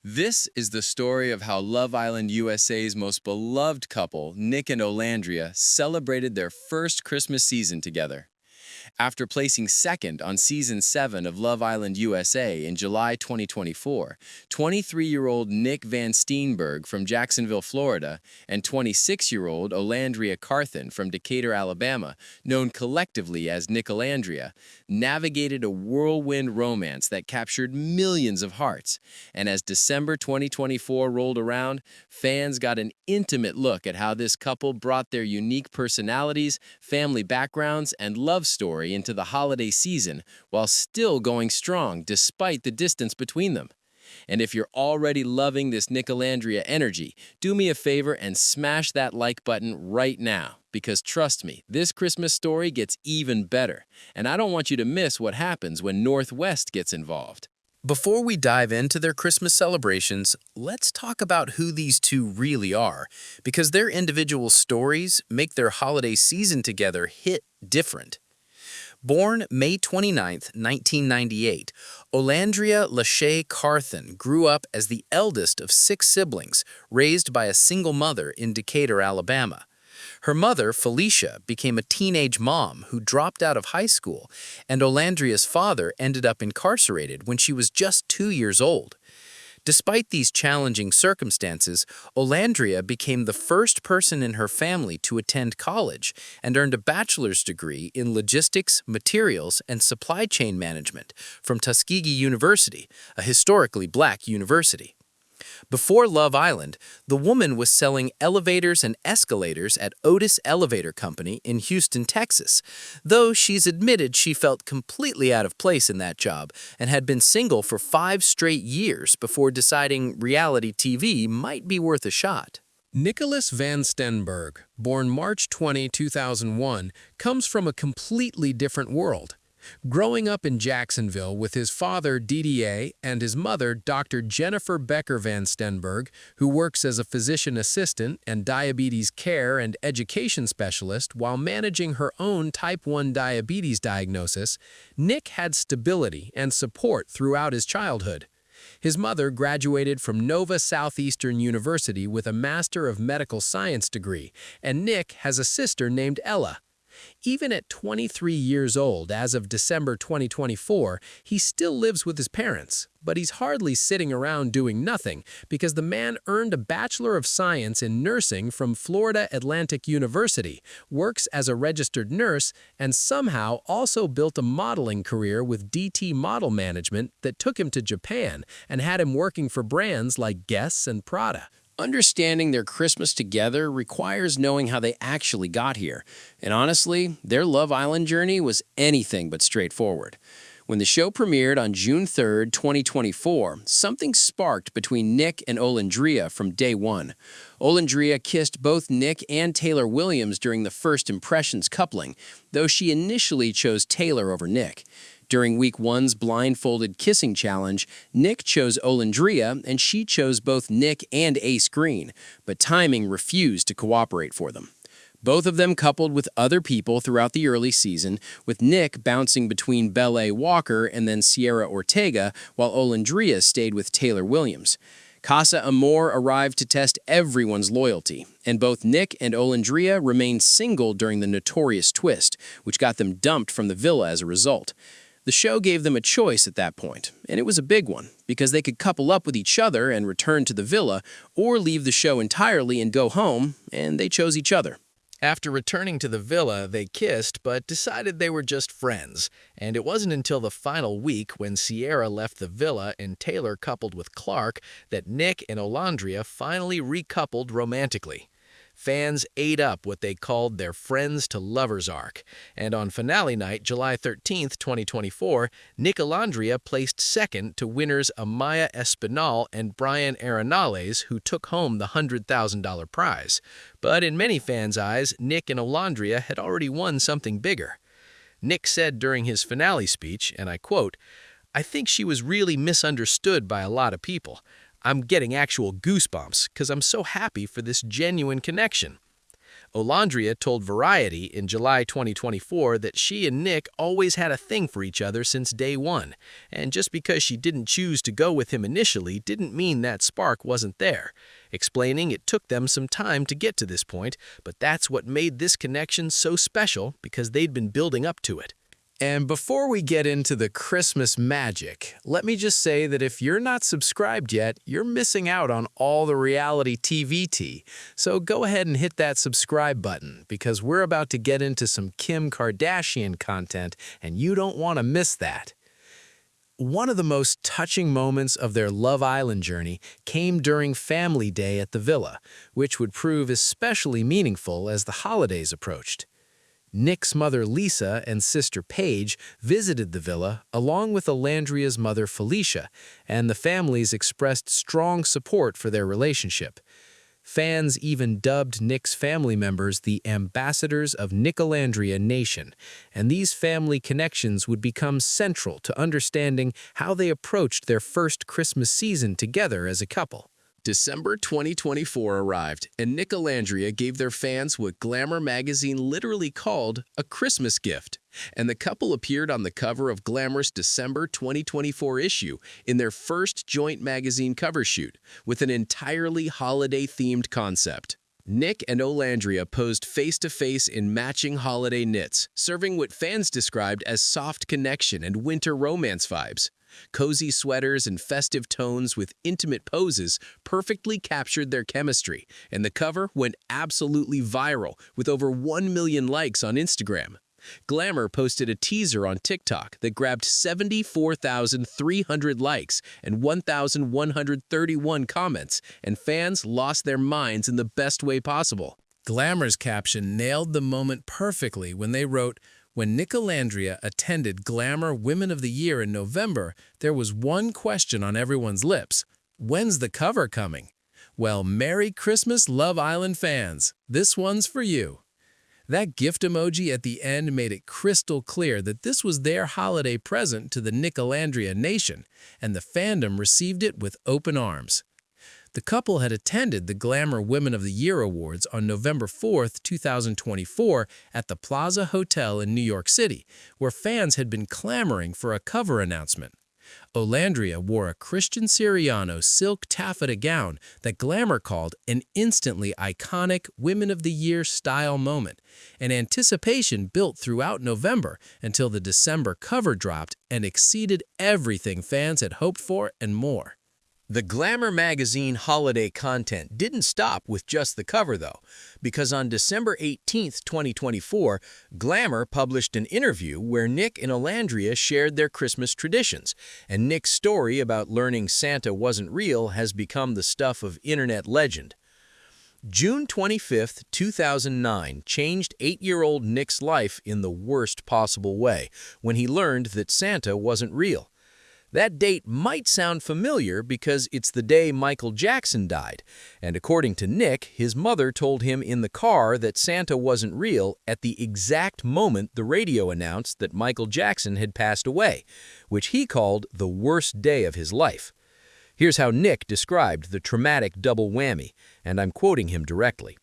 This is the story of how Love Island USA's most beloved couple, Nic and Olandria, celebrated their first Christmas season together. After placing second on Season 7 of Love Island USA in July 2024, 23-year-old Nic Vansteenberghe from Jacksonville, Florida, and 26-year-old Olandria Carthen from Decatur, Alabama, known collectively as Nic Olandria, navigated a whirlwind romance that captured millions of hearts. And as December 2024 rolled around, fans got an intimate look at how this couple brought their unique personalities, family backgrounds, and love story into the holiday season while still going strong despite the distance between them. And if you're already loving this Nic Olandria energy, do me a favor and smash that like button right now, because trust me, this Christmas story gets even better, and I don't want you to miss what happens when Northwest gets involved. Before we dive into their Christmas celebrations, let's talk about who these two really are, because their individual stories make their holiday season together hit different. Born May 29, 1998, Olandria Lachey Carthen grew up as the eldest of 6 siblings, raised by a single mother in Decatur, Alabama. Her mother, Felicia, became a teenage mom who dropped out of high school, and Olandria's father ended up incarcerated when she was just 2 years old. Despite these challenging circumstances, Olandria became the first person in her family to attend college and earned a bachelor's degree in logistics, materials, and supply chain management from Tuskegee University, a historically black university. Before Love Island, the woman was selling elevators and escalators at Otis Elevator Company in Houston, Texas, though she's admitted she felt completely out of place in that job and had been single for 5 straight years before deciding reality TV might be worth a shot. Nic Vansteenberghe, born March 20, 2001, comes from a completely different world. Growing up in Jacksonville with his father, DDA, and his mother, Dr. Jennifer Becker Vansteenberghe, who works as a physician assistant and diabetes care and education specialist while managing her own type 1 diabetes diagnosis, Nic had stability and support throughout his childhood. His mother graduated from Nova Southeastern University with a Master of Medical Science degree, and Nic has a sister named Ella. Even at 23 years old, as of December 2024, he still lives with his parents, but he's hardly sitting around doing nothing because the man earned a Bachelor of Science in Nursing from Florida Atlantic University, works as a registered nurse, and somehow also built a modeling career with DT Model Management that took him to Japan and had him working for brands like Guess and Prada. Understanding their Christmas together requires knowing how they actually got here, and honestly, their Love Island journey was anything but straightforward. When the show premiered on June 3, 2024, something sparked between Nic and Olandria from day one. Olandria kissed both Nic and Taylor Williams during the first impressions coupling, though she initially chose Taylor over Nic. During Week 1's blindfolded kissing challenge, Nic chose Olandria and she chose both Nic and Ace Green, but timing refused to cooperate for them. Both of them coupled with other people throughout the early season, with Nic bouncing between Belle Walker and then Sierra Ortega, while Olandria stayed with Taylor Williams. Casa Amor arrived to test everyone's loyalty, and both Nic and Olandria remained single during the notorious twist, which got them dumped from the villa as a result. The show gave them a choice at that point, and it was a big one, because they could couple up with each other and return to the villa, or leave the show entirely and go home, and they chose each other. After returning to the villa, they kissed but decided they were just friends, and it wasn't until the final week when Sierra left the villa and Taylor coupled with Clark that Nic and Olandria finally recoupled romantically. Fans ate up what they called their friends to lovers arc, and on finale night, July 13, 2024, Nic Olandria placed second to winners Amaya Espinal and Brian Arenales, who took home the $100,000 prize. But in many fans' eyes, Nic and Olandria had already won something bigger. Nic said during his finale speech, and I quote, "I think she was really misunderstood by a lot of people. I'm getting actual goosebumps because I'm so happy for this genuine connection." Olandria told Variety in July 2024 that she and Nic always had a thing for each other since day one, and just because she didn't choose to go with him initially didn't mean that spark wasn't there, explaining it took them some time to get to this point, but that's what made this connection so special because they'd been building up to it. And before we get into the Christmas magic, let me just say that if you're not subscribed yet, you're missing out on all the reality TV tea. So go ahead and hit that subscribe button because we're about to get into some Kim Kardashian content and you don't want to miss that. One of the most touching moments of their Love Island journey came during Family Day at the villa, which would prove especially meaningful as the holidays approached. Nic's mother Lisa and sister Paige visited the villa along with Olandria's mother Felicia, and the families expressed strong support for their relationship. Fans even dubbed Nic's family members the ambassadors of Nicolandria Nation, and these family connections would become central to understanding how they approached their first Christmas season together as a couple. December 2024 arrived, and Nic Olandria gave their fans what Glamour magazine literally called a Christmas gift. And the couple appeared on the cover of Glamour's December 2024 issue in their first joint magazine cover shoot, with an entirely holiday-themed concept. Nic and Olandria posed face-to-face in matching holiday knits, serving what fans described as soft connection and winter romance vibes. Cozy sweaters and festive tones with intimate poses perfectly captured their chemistry, and the cover went absolutely viral with over 1 million likes on Instagram. Glamour posted a teaser on TikTok that grabbed 74,300 likes and 1,131 comments, and fans lost their minds in the best way possible. Glamour's caption nailed the moment perfectly when they wrote, "When Nic Olandria attended Glamour Women of the Year in November, there was one question on everyone's lips. When's the cover coming? Well, Merry Christmas, Love Island fans. This one's for you." That gift emoji at the end made it crystal clear that this was their holiday present to the Nic Olandria Nation, and the fandom received it with open arms. The couple had attended the Glamour Women of the Year Awards on November 4, 2024 at the Plaza Hotel in New York City, where fans had been clamoring for a cover announcement. Olandria wore a Christian Siriano silk taffeta gown that Glamour called an instantly iconic Women of the Year style moment, and anticipation built throughout November until the December cover dropped and exceeded everything fans had hoped for and more. The Glamour magazine holiday content didn't stop with just the cover, though, because on December 18, 2024, Glamour published an interview where Nic and Olandria shared their Christmas traditions, and Nic's story about learning Santa wasn't real has become the stuff of internet legend. June 25, 2009 changed 8-year-old Nic's life in the worst possible way when he learned that Santa wasn't real. That date might sound familiar because it's the day Michael Jackson died, and according to Nic, his mother told him in the car that Santa wasn't real at the exact moment the radio announced that Michael Jackson had passed away, which he called the worst day of his life. Here's how Nic described the traumatic double whammy, and I'm quoting him directly.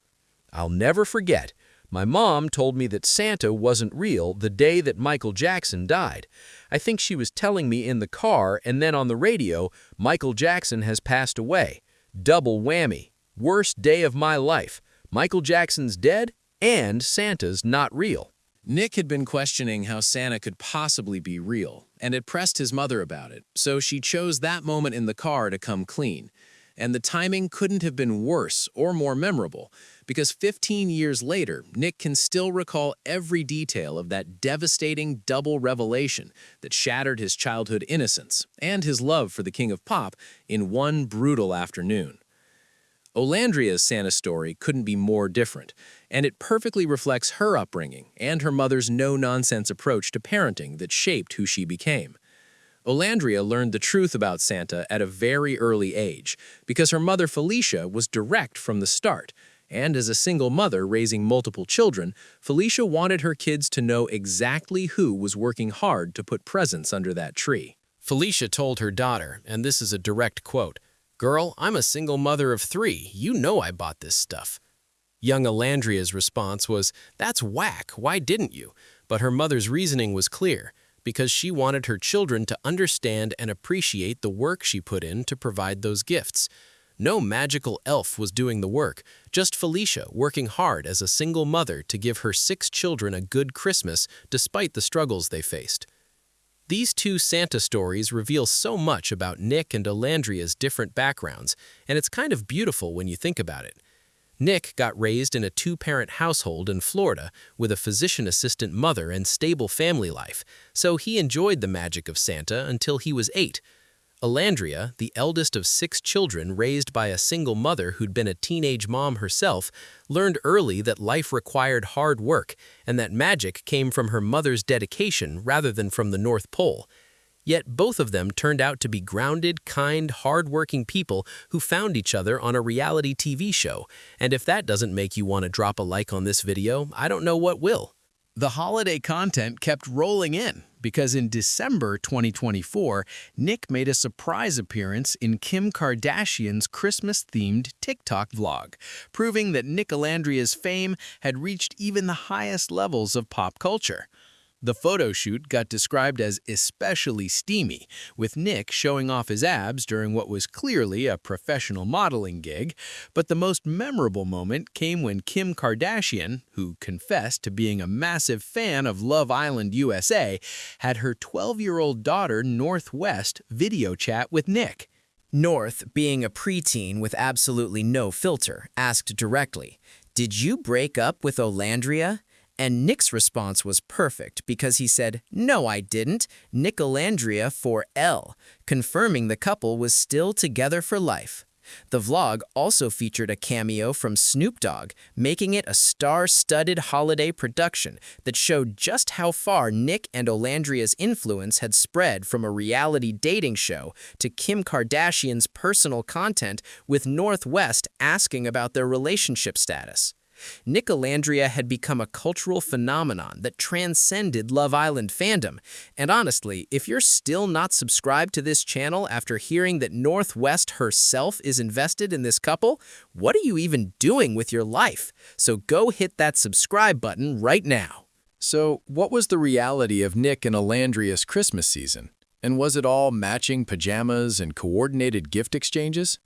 "I'll never forget. My mom told me that Santa wasn't real the day that Michael Jackson died. I think she was telling me in the car, and then on the radio, Michael Jackson has passed away. Double whammy. Worst day of my life. Michael Jackson's dead, and Santa's not real." Nic had been questioning how Santa could possibly be real, and had pressed his mother about it, so she chose that moment in the car to come clean. And the timing couldn't have been worse or more memorable, because 15 years later, Nic can still recall every detail of that devastating double revelation that shattered his childhood innocence and his love for the King of Pop in one brutal afternoon. Olandria's Santa story couldn't be more different, and it perfectly reflects her upbringing and her mother's no-nonsense approach to parenting that shaped who she became. Olandria learned the truth about Santa at a very early age because her mother Felicia was direct from the start, and as a single mother raising multiple children, Felicia wanted her kids to know exactly who was working hard to put presents under that tree. Felicia told her daughter, and this is a direct quote, "Girl, I'm a single mother of 3. You know I bought this stuff." Young Olandria's response was, "That's whack, why didn't you?" But her mother's reasoning was clear, because she wanted her children to understand and appreciate the work she put in to provide those gifts. No magical elf was doing the work, just Felicia working hard as a single mother to give her 6 children a good Christmas despite the struggles they faced. These 2 Santa stories reveal so much about Nic and Olandria's different backgrounds, and it's kind of beautiful when you think about it. Nic got raised in a 2-parent household in Florida with a physician assistant mother and stable family life, so he enjoyed the magic of Santa until he was 8. Olandria, the eldest of 6 children raised by a single mother who'd been a teenage mom herself, learned early that life required hard work and that magic came from her mother's dedication rather than from the North Pole. Yet both of them turned out to be grounded, kind, hard-working people who found each other on a reality TV show. And if that doesn't make you want to drop a like on this video, I don't know what will. The holiday content kept rolling in because in December 2024, Nic made a surprise appearance in Kim Kardashian's Christmas-themed TikTok vlog, proving that Nic Olandria's fame had reached even the highest levels of pop culture. The photo shoot got described as especially steamy, with Nic showing off his abs during what was clearly a professional modeling gig, but the most memorable moment came when Kim Kardashian, who confessed to being a massive fan of Love Island USA, had her 12-year-old daughter Northwest video chat with Nic. North, being a preteen with absolutely no filter, asked directly, "Did you break up with Olandria?" And Nic's response was perfect because he said, "No, I didn't, Nic Olandria for L," confirming the couple was still together for life. The vlog also featured a cameo from Snoop Dogg, making it a star-studded holiday production that showed just how far Nic and Olandria's influence had spread from a reality dating show to Kim Kardashian's personal content, with Northwest asking about their relationship status. Nic Olandria had become a cultural phenomenon that transcended Love Island fandom. And honestly, if you're still not subscribed to this channel after hearing that Northwest herself is invested in this couple, what are you even doing with your life? So go hit that subscribe button right now. So, what was the reality of Nic and Olandria's Christmas season? And was it all matching pajamas and coordinated gift exchanges?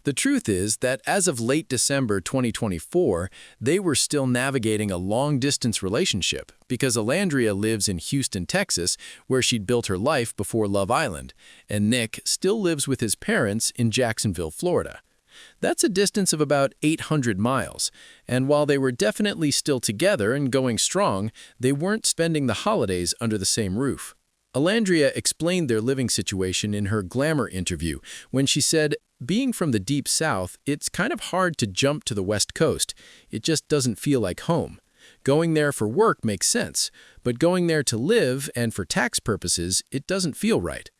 The truth is that as of late December 2024, they were still navigating a long-distance relationship because Olandria lives in Houston, Texas, where she'd built her life before Love Island, and Nic still lives with his parents in Jacksonville, Florida. That's a distance of about 800 miles, and while they were definitely still together and going strong, they weren't spending the holidays under the same roof. Olandria explained their living situation in her Glamour interview when she said, "Being from the Deep South, it's kind of hard to jump to the West Coast. It just doesn't feel like home. Going there for work makes sense, but going there to live and for tax purposes, it doesn't feel right."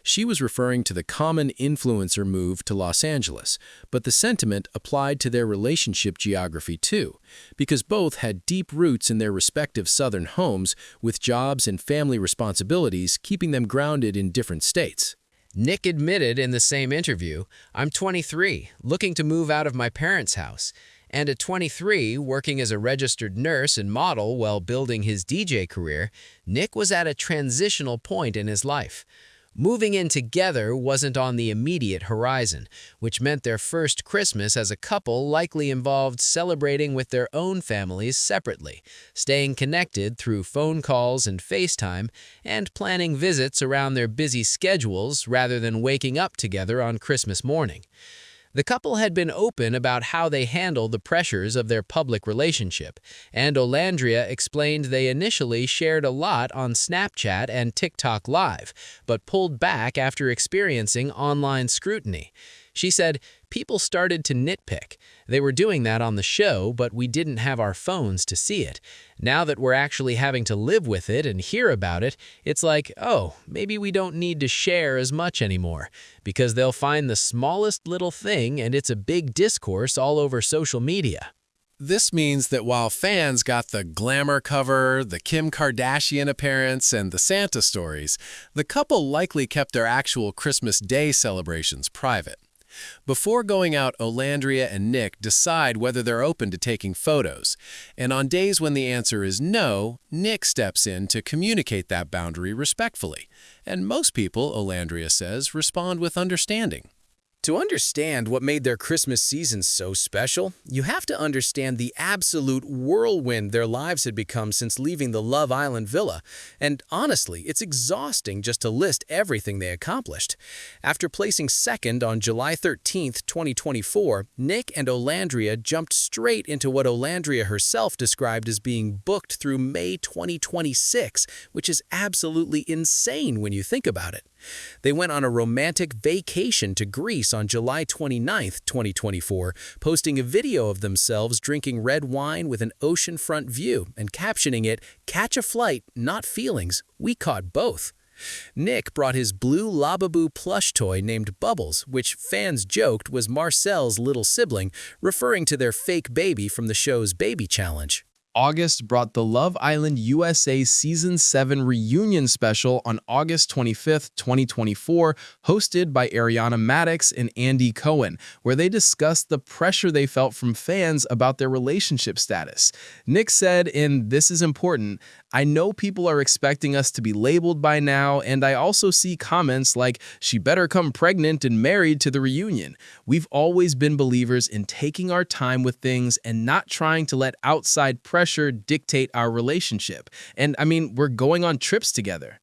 She was referring to the common influencer move to Los Angeles, but the sentiment applied to their relationship geography too, because both had deep roots in their respective southern homes with jobs and family responsibilities keeping them grounded in different states. Nic admitted in the same interview, "I'm 23, looking to move out of my parents' house." And at 23, working as a registered nurse and model while building his DJ career, Nic was at a transitional point in his life. Moving in together wasn't on the immediate horizon, which meant their first Christmas as a couple likely involved celebrating with their own families separately, staying connected through phone calls and FaceTime, and planning visits around their busy schedules rather than waking up together on Christmas morning. The couple had been open about how they handle the pressures of their public relationship, and Olandria explained they initially shared a lot on Snapchat and TikTok Live, but pulled back after experiencing online scrutiny. She said, "People started to nitpick. They were doing that on the show, but we didn't have our phones to see it. Now that we're actually having to live with it and hear about it, it's like, oh, maybe we don't need to share as much anymore, because they'll find the smallest little thing and it's a big discourse all over social media." This means that while fans got the Glamour cover, the Kim Kardashian appearance, and the Santa stories, the couple likely kept their actual Christmas Day celebrations private. Before going out, Olandria and Nic decide whether they're open to taking photos. And on days when the answer is no, Nic steps in to communicate that boundary respectfully. And most people, Olandria says, respond with understanding. To understand what made their Christmas season so special, you have to understand the absolute whirlwind their lives had become since leaving the Love Island villa. And honestly, it's exhausting just to list everything they accomplished. After placing second on July 13, 2024, Nic and Olandria jumped straight into what Olandria herself described as being booked through May 2026, which is absolutely insane when you think about it. They went on a romantic vacation to Greece on July 29, 2024, posting a video of themselves drinking red wine with an oceanfront view and captioning it, "Catch a flight, not feelings. We caught both." Nic brought his blue Lababoo plush toy named Bubbles, which fans joked was Marcel's little sibling, referring to their fake baby from the show's Baby Challenge. August brought the Love Island USA Season 7 reunion special on August 25th, 2024, hosted by Ariana Madix and Andy Cohen, where they discussed the pressure they felt from fans about their relationship status. Nic said in This Is Important, "I know people are expecting us to be labeled by now, and I also see comments like, she better come pregnant and married to the reunion. We've always been believers in taking our time with things and not trying to let outside pressure dictate our relationship. And I mean, we're going on trips together."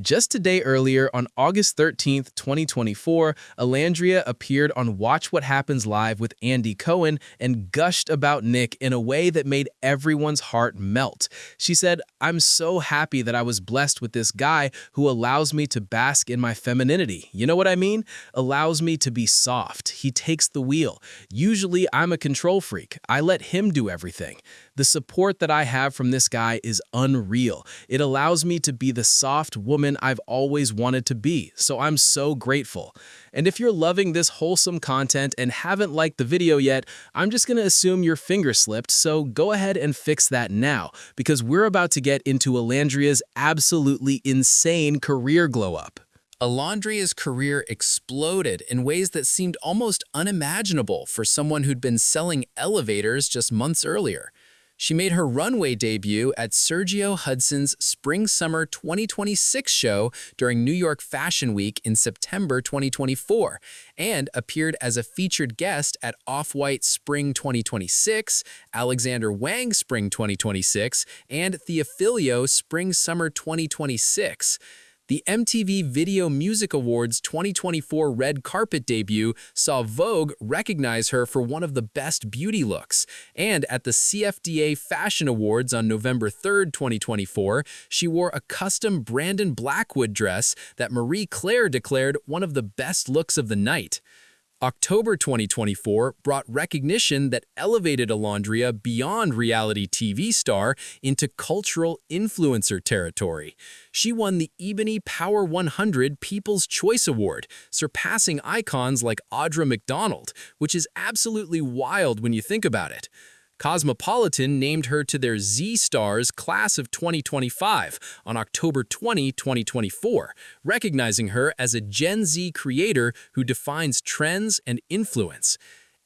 Just a day earlier, on August 13th, 2024, Olandria appeared on Watch What Happens Live with Andy Cohen and gushed about Nic in a way that made everyone's heart melt. She said, "I'm so happy that I was blessed with this guy who allows me to bask in my femininity. You know what I mean? Allows me to be soft. He takes the wheel. Usually I'm a control freak. I let him do everything. The support that I have from this guy is unreal. It allows me to be the soft woman I've always wanted to be, so I'm so grateful." And if you're loving this wholesome content and haven't liked the video yet, I'm just gonna assume your finger slipped, so go ahead and fix that now, because we're about to get into Olandria's absolutely insane career glow-up. Olandria's career exploded in ways that seemed almost unimaginable for someone who'd been selling elevators just months earlier. She made her runway debut at Sergio Hudson's Spring-Summer 2026 show during New York Fashion Week in September 2024 and appeared as a featured guest at Off-White Spring 2026, Alexander Wang Spring 2026, and Theophilio Spring-Summer 2026. The MTV Video Music Awards 2024 red carpet debut saw Vogue recognize her for one of the best beauty looks, and at the CFDA Fashion Awards on November 3rd, 2024, she wore a custom Brandon Blackwood dress that Marie Claire declared one of the best looks of the night. October 2024 brought recognition that elevated Olandria beyond reality TV star into cultural influencer territory. She won the Ebony Power 100 People's Choice Award, surpassing icons like Audra McDonald, which is absolutely wild when you think about it. Cosmopolitan named her to their Z-Stars Class of 2025 on October 20, 2024, recognizing her as a Gen Z creator who defines trends and influence.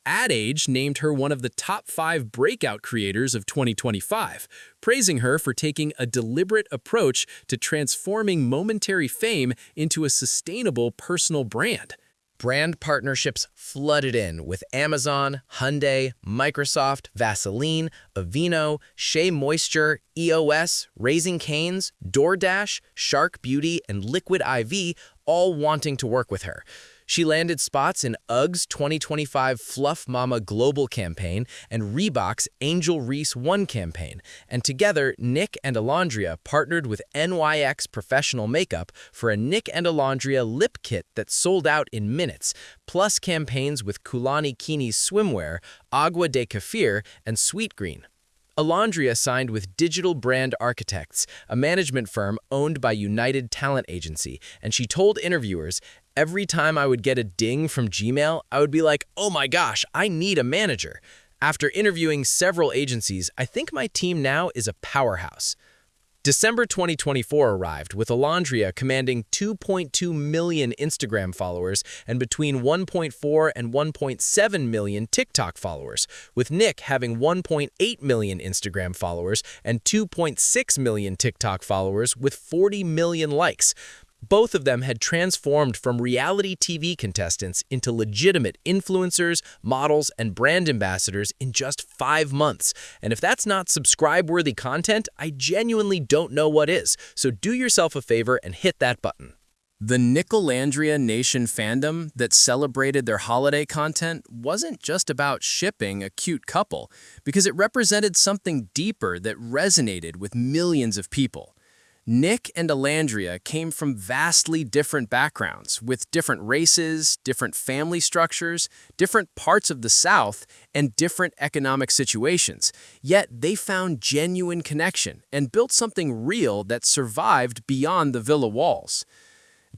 Ad Age named her one of the top 5 breakout creators of 2025, praising her for taking a deliberate approach to transforming momentary fame into a sustainable personal brand. Brand partnerships flooded in with Amazon, Hyundai, Microsoft, Vaseline, Aveeno, Shea Moisture, EOS, Raising Cane's, DoorDash, Shark Beauty, and Liquid IV all wanting to work with her. She landed spots in UGG's 2025 Fluff Mama Global campaign and Reebok's Angel Reese 1 campaign, and together, Nic and Olandria partnered with NYX Professional Makeup for a Nic and Olandria lip kit that sold out in minutes, plus campaigns with Kulani Kini's swimwear, Agua de Kefir, and Sweetgreen. Olandria signed with Digital Brand Architects, a management firm owned by United Talent Agency, and she told interviewers, "Every time I would get a ding from Gmail, I would be like, oh my gosh, I need a manager." After interviewing several agencies, I think my team now is a powerhouse. December 2024 arrived, with Olandria commanding 2.2 million Instagram followers and between 1.4 and 1.7 million TikTok followers, with Nic having 1.8 million Instagram followers and 2.6 million TikTok followers with 40 million likes. Both of them had transformed from reality TV contestants into legitimate influencers, models, and brand ambassadors in just 5 months. And if that's not subscribe-worthy content, I genuinely don't know what is. So do yourself a favor and hit that button. The Nicolandria Nation fandom that celebrated their holiday content wasn't just about shipping a cute couple, because it represented something deeper that resonated with millions of people. Nic and Olandria came from vastly different backgrounds, with different races, different family structures, different parts of the South, and different economic situations. Yet they found genuine connection and built something real that survived beyond the villa walls.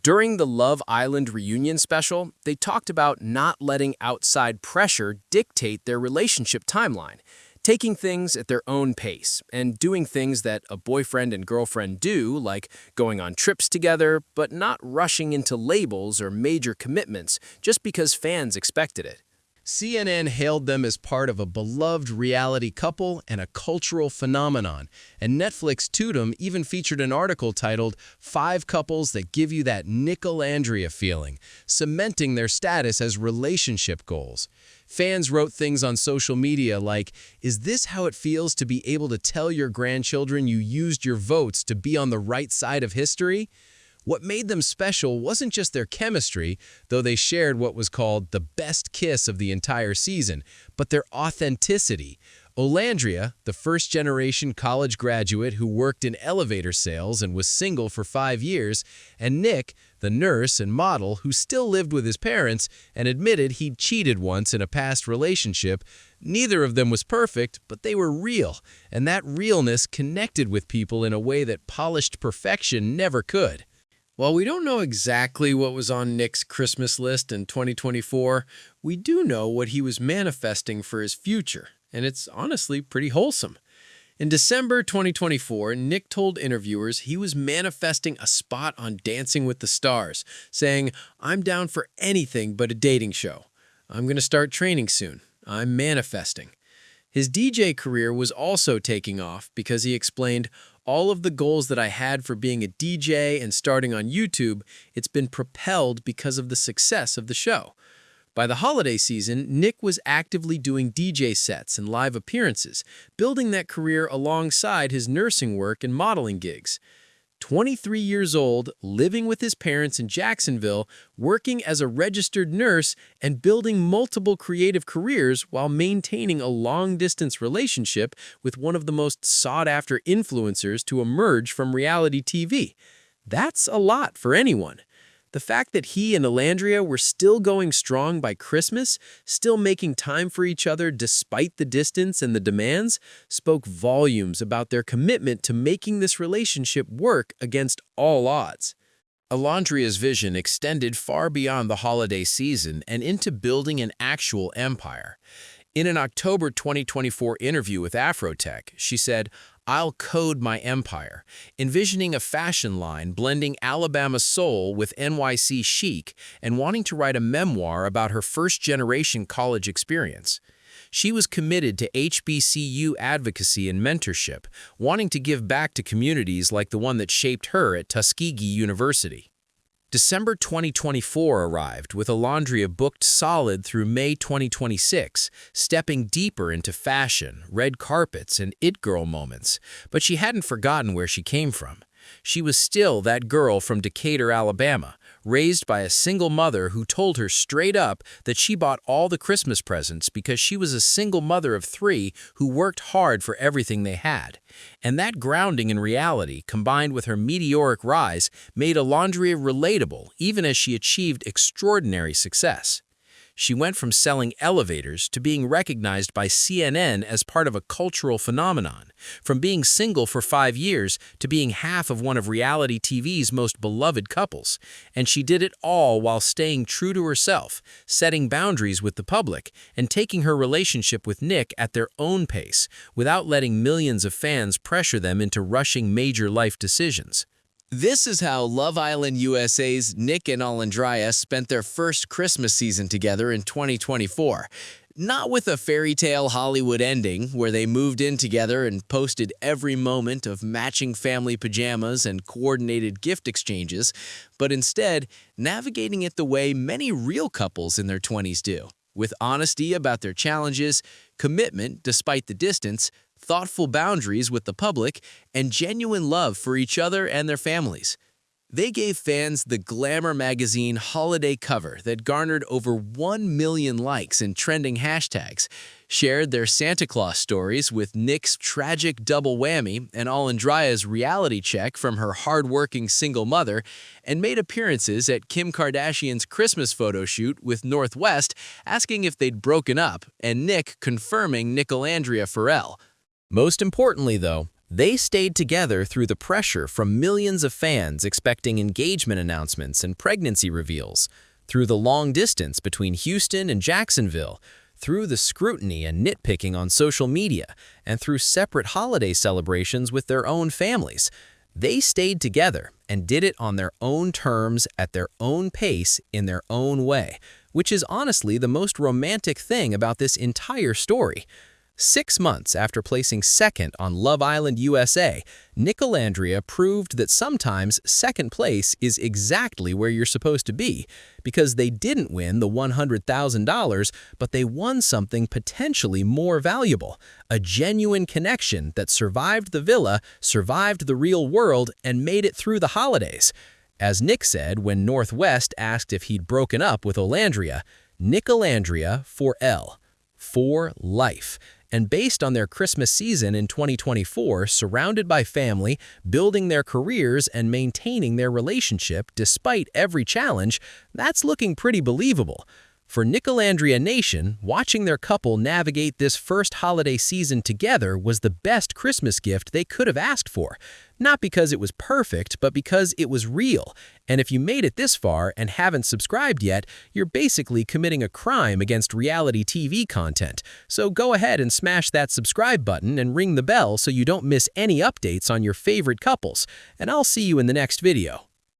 During the Love Island reunion special, they talked about not letting outside pressure dictate their relationship timeline, taking things at their own pace, and doing things that a boyfriend and girlfriend do, like going on trips together, but not rushing into labels or major commitments just because fans expected it. CNN hailed them as part of a beloved reality couple and a cultural phenomenon, and Netflix Tudum even featured an article titled "5 Couples That Give You That Nic Olandria Feeling," cementing their status as relationship goals. Fans wrote things on social media like, "Is this how it feels to be able to tell your grandchildren you used your votes to be on the right side of history?" What made them special wasn't just their chemistry, though they shared what was called the best kiss of the entire season, but their authenticity. Olandria, the first-generation college graduate who worked in elevator sales and was single for 5 years, and Nic, the nurse and model who still lived with his parents and admitted he'd cheated once in a past relationship. Neither of them was perfect, but they were real, and that realness connected with people in a way that polished perfection never could. While we don't know exactly what was on Nic's Christmas list in 2024, we do know what he was manifesting for his future, and it's honestly pretty wholesome. In December 2024, Nic told interviewers he was manifesting a spot on Dancing with the Stars, saying, "I'm down for anything but a dating show. I'm going to start training soon. I'm manifesting." His DJ career was also taking off because he explained, "All of the goals that I had for being a DJ and starting on YouTube, it's been propelled because of the success of the show." By the holiday season, Nic was actively doing DJ sets and live appearances, building that career alongside his nursing work and modeling gigs. 23 years old, living with his parents in Jacksonville, working as a registered nurse, and building multiple creative careers while maintaining a long-distance relationship with one of the most sought-after influencers to emerge from reality TV. That's a lot for anyone. The fact that he and Olandria were still going strong by Christmas, still making time for each other despite the distance and the demands, spoke volumes about their commitment to making this relationship work against all odds. Olandria's vision extended far beyond the holiday season and into building an actual empire. In an October 2024 interview with Afrotech, she said, "I'll code my empire," envisioning a fashion line blending Alabama soul with NYC chic and wanting to write a memoir about her first-generation college experience. She was committed to HBCU advocacy and mentorship, wanting to give back to communities like the one that shaped her at Tuskegee University. December 2024 arrived, with Olandria booked solid through May 2026, stepping deeper into fashion, red carpets, and it-girl moments. But she hadn't forgotten where she came from. She was still that girl from Decatur, Alabama, raised by a single mother who told her straight up that she bought all the Christmas presents because she was a single mother of 3 who worked hard for everything they had. And that grounding in reality, combined with her meteoric rise, made Olandria relatable even as she achieved extraordinary success. She went from selling elevators to being recognized by CNN as part of a cultural phenomenon, from being single for 5 years to being half of one of reality TV's most beloved couples. And she did it all while staying true to herself, setting boundaries with the public, and taking her relationship with Nic at their own pace, without letting millions of fans pressure them into rushing major life decisions. This is how Love Island USA's Nic and Olandria spent their first Christmas season together in 2024. Not with a fairy tale Hollywood ending where they moved in together and posted every moment of matching family pajamas and coordinated gift exchanges, but instead navigating it the way many real couples in their 20s do, with honesty about their challenges, commitment despite the distance, thoughtful boundaries with the public, and genuine love for each other and their families. They gave fans the Glamour magazine holiday cover that garnered over 1 million likes and trending hashtags, shared their Santa Claus stories with Nic's tragic double whammy and Olandria's reality check from her hardworking single mother, and made appearances at Kim Kardashian's Christmas photo shoot with Northwest asking if they'd broken up, and Nic confirming Nicolandria for Elle. Most importantly, though, they stayed together through the pressure from millions of fans expecting engagement announcements and pregnancy reveals, through the long distance between Houston and Jacksonville, through the scrutiny and nitpicking on social media, and through separate holiday celebrations with their own families. They stayed together and did it on their own terms, at their own pace, in their own way, which is honestly the most romantic thing about this entire story. 6 months after placing second on Love Island USA, Nic Olandria proved that sometimes second place is exactly where you're supposed to be, because they didn't win the $100,000, but they won something potentially more valuable, a genuine connection that survived the villa, survived the real world, and made it through the holidays. As Nic said when Northwest asked if he'd broken up with Olandria, Nic Olandria for Elle, for life. And based on their Christmas season in 2024, surrounded by family, building their careers, and maintaining their relationship despite every challenge, that's looking pretty believable. For Nic Olandria Nation, watching their couple navigate this first holiday season together was the best Christmas gift they could have asked for. Not because it was perfect, but because it was real. And if you made it this far and haven't subscribed yet, you're basically committing a crime against reality TV content. So go ahead and smash that subscribe button and ring the bell so you don't miss any updates on your favorite couples. And I'll see you in the next video.